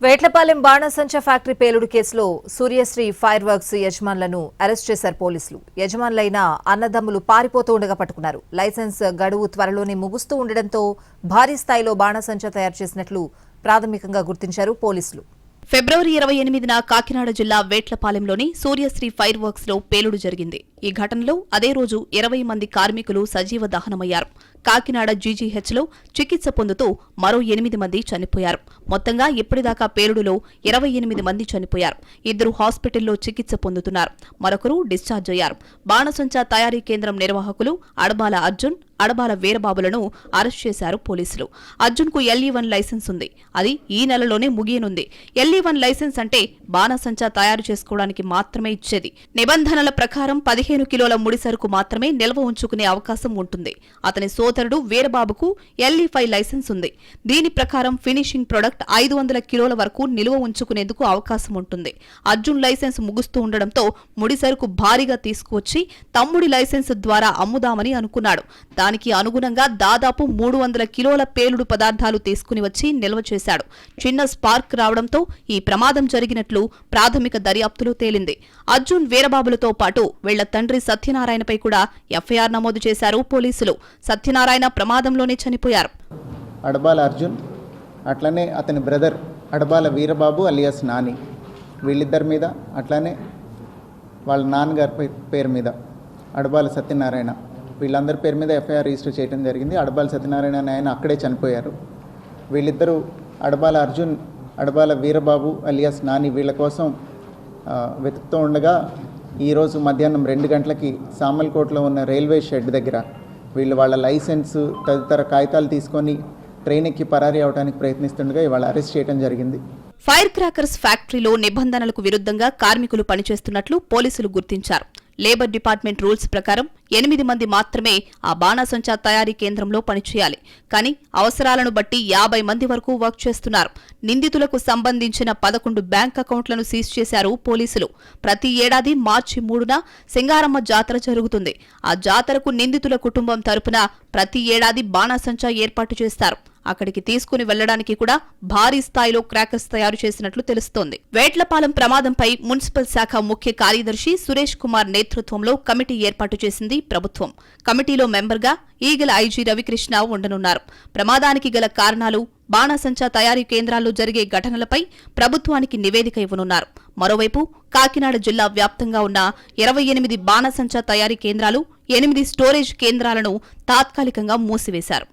Vetlapalem బాణసంచ factory పేలుడు కేసులో Suryasri fire works యజమానులను arrest చేశారు పోలీసులు. యజమానులైన అన్నదమ్ములు పారిపోతూ ఉండగా పట్టుకున్నారు. లైసెన్స్ గడువు త్వరలోనే ముగుస్తూ ఉండడంతో భారీ స్థాయిలో బాణసంచ తయారు చేసినట్లు ప్రాథమికంగా గుర్తించారు పోలీసులు. ఫిబ్రవరి 28న కాకినాడ జిల్లా వేట్లపాలెంలోని సూర్యశ్రీ ఫైర్ వర్క్స్ లో పేలుడు జరిగింది. ఈ ఘటనలో అదే రోజు 20 మంది కార్మికులు సజీవ దహనమయ్యారు. కాకినాడ జీజీహెచ్లో చికిత్స పొందుతూ మరో 8 మంది చనిపోయారు. మొత్తంగా ఇప్పటిదాకా పేలుడులో 28 మంది చనిపోయారు. 2 హాస్పిటల్లో చికిత్స పొందుతున్నారు. మరొకరు డిశ్చార్జ్ అయ్యారు. బాణసంచా తయారీ కేంద్రం నిర్వాహకులు అడబాల అర్జున్, అడబాల వీరబాబులను అరెస్ట్ చేశారు పోలీసులు. అర్జున్కు LE1 లైసెన్స్ ఉంది. అది ఈ నెలలోనే ముగియనుంది. LE1 లైసెన్స్ అంటే బాణసంచా తయారు చేసుకోవడానికి మాత్రమే ఇచ్చేది. నిబంధనల ప్రకారం 15 కిలోల ముడి సరుకు మాత్రమే నిల్వ ఉంచుకునే అవకాశం ఉంటుంది. అతని సోదరుడు వీరబాబుకు LE5 లైసెన్స్ ఉంది. దీని ప్రకారం ఫినిషింగ్ ప్రొడక్ట్ 500 కిలోల వరకు నిల్వ ఉంచుకునేందుకు అవకాశం ఉంటుంది. అర్జున్ లైసెన్స్ ముగుస్తూ ఉండడంతో ముడి సరుకు భారీగా తీసుకువచ్చి తమ్ముడి లైసెన్స్ ద్వారా అమ్ముదామని అనుకున్నాడు. దానికి అనుగుణంగా దాదాపు 300 కిలోల పేలుడు పదార్థాలు తీసుకుని వచ్చి నిల్వ చేశాడు. చిన్న స్పార్క్ రావడంతో ఈ ప్రమాదం జరిగినట్లు ప్రాథమిక దర్యాప్తులో తేలింది. అర్జున్ వీరబాబులతో పాటు వీళ్ల తండ్రి సత్యనారాయణపై కూడా FIR నమోదు చేశారు పోలీసులు. సత్యనారాయణ ప్రమాదంలోనే చనిపోయారు. అడబాల అర్జున్ అట్లనే అతని బ్రదర్ అడబాల వీరబాబు అలియాస్ నాని, వీళ్ళిద్దరి మీద అట్లనే వాళ్ళ నాన్నగారి పేరు మీద అడబాల సత్యనారాయణ, వీళ్ళందరి పేరు మీద FIR రిజిస్టర్ చేయడం జరిగింది. అడబాల సత్యనారాయణ ఆయన అక్కడే చనిపోయారు. వీళ్ళిద్దరూ అడబాల అర్జున్, అడబాల వీరబాబు అలియాస్ నాని వీళ్ళ కోసం వెతుకుతూ ఉండగా ఈరోజు మధ్యాహ్నం 2 గంటలకి సామల్కోటలో ఉన్న రైల్వే షెడ్ దగ్గర వీళ్ళు వాళ్ళ లైసెన్స్ తదితర కాగితాలు తీసుకొని ట్రైన్ ఎక్కి పరారీ అవడానికి ప్రయత్నిస్తుండగా ఇవాళ అరెస్ట్ చేయడం జరిగింది. ఫైర్ క్రాకర్స్ ఫ్యాక్టరీలో నిబంధనలకు విరుద్ధంగా కార్మికులు పనిచేస్తున్నట్లు పోలీసులు గుర్తించారు. లేబర్ డిపార్ట్మెంట్ రూల్స్ ప్రకారం 8 మంది మాత్రమే ఆ బాణసంచా తయారీ కేంద్రంలో పనిచేయాలి. కానీ అవసరాలను బట్టి 50 మంది వరకు వర్క్ చేస్తున్నారు. నిందితులకు సంబంధించిన 11 బ్యాంక్ అకౌంట్లను సీజ్ చేశారు పోలీసులు. ప్రతి ఏడాది మార్చి 3న సింగారమ్మ జాతర జరుగుతుంది. ఆ జాతరకు నిందితుల కుటుంబం తరపున ప్రతి ఏడాది బాణసంచా ఏర్పాటు చేస్తారు. అక్కడికి తీసుకుని వెళ్లడానికి కూడా భారీ స్థాయిలో క్రాకర్స్ తయారు చేసినట్లు తెలుస్తోంది. వేట్లపాలెం ప్రమాదంపై మున్సిపల్ శాఖ ముఖ్య కార్యదర్శి సురేష్ కుమార్ నేతృత్వంలో కమిటీ ఏర్పాటు చేసింది ప్రభుత్వం. కమిటీలో మెంబర్గా ఈగల IG రవికృష్ణ ఉండనున్నారు. ప్రమాదానికి గల కారణాలు, బాణసంచా తయారీ కేంద్రాల్లో జరిగే ఘటనలపై ప్రభుత్వానికి నివేదిక ఇవ్వనున్నారు. మరోవైపు కాకినాడ జిల్లా వ్యాప్తంగా ఉన్న 28 బాణసంచా తయారీ కేంద్రాలు, 8 స్టోరేజ్ కేంద్రాలను తాత్కాలికంగా మూసివేశారు.